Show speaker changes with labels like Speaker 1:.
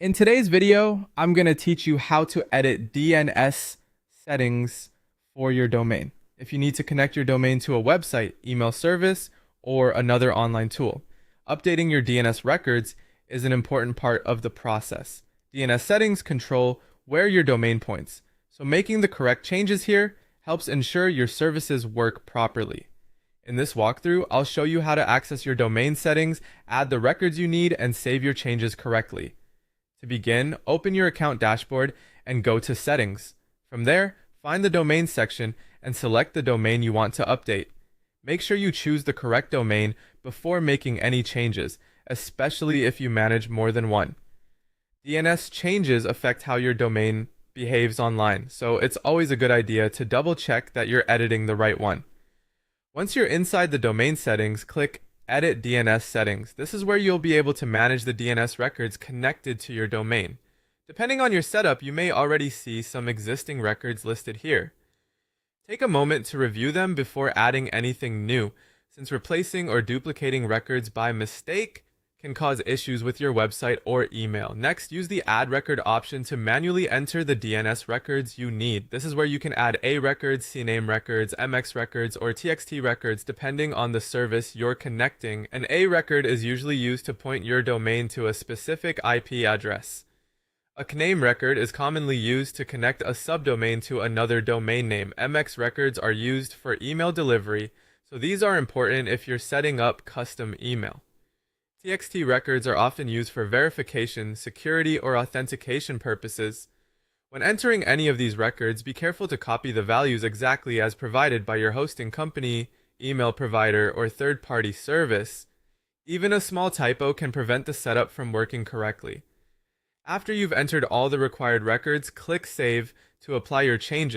Speaker 1: In today's video, I'm going to teach you how to edit DNS settings for your domain. If you need to connect your domain to a website, email service, or another online tool, updating your DNS records is an important part of the process. DNS settings control where your domain points, so making the correct changes here helps ensure your services work properly. In this walkthrough, I'll show you how to access your domain settings, add the records you need, and save your changes correctly. To begin, open your account dashboard and go to Settings. From there, find the Domain section and select the domain you want to update. Make sure you choose the correct domain before making any changes, especially if you manage more than one. DNS changes affect how your domain behaves online, so it's always a good idea to double check that you're editing the right one. Once you're inside the domain settings, click Edit DNS Settings. This is where you'll be able to manage the DNS records connected to your domain. Depending on your setup, you may already see some existing records listed here. Take a moment to review them before adding anything new, since replacing or duplicating records by mistake can cause issues with your website or email. Next, use the Add Record option to manually enter the DNS records you need. This is where you can add A records, CNAME records, MX records, or TXT records depending on the service you're connecting. An A record is usually used to point your domain to a specific IP address. A CNAME record is commonly used to connect a subdomain to another domain name. MX records are used for email delivery, so these are important if you're setting up custom email. TXT records are often used for verification, security, or authentication purposes. When entering any of these records, be careful to copy the values exactly as provided by your hosting company, email provider, or third-party service. Even a small typo can prevent the setup from working correctly. After you've entered all the required records, click Save to apply your changes.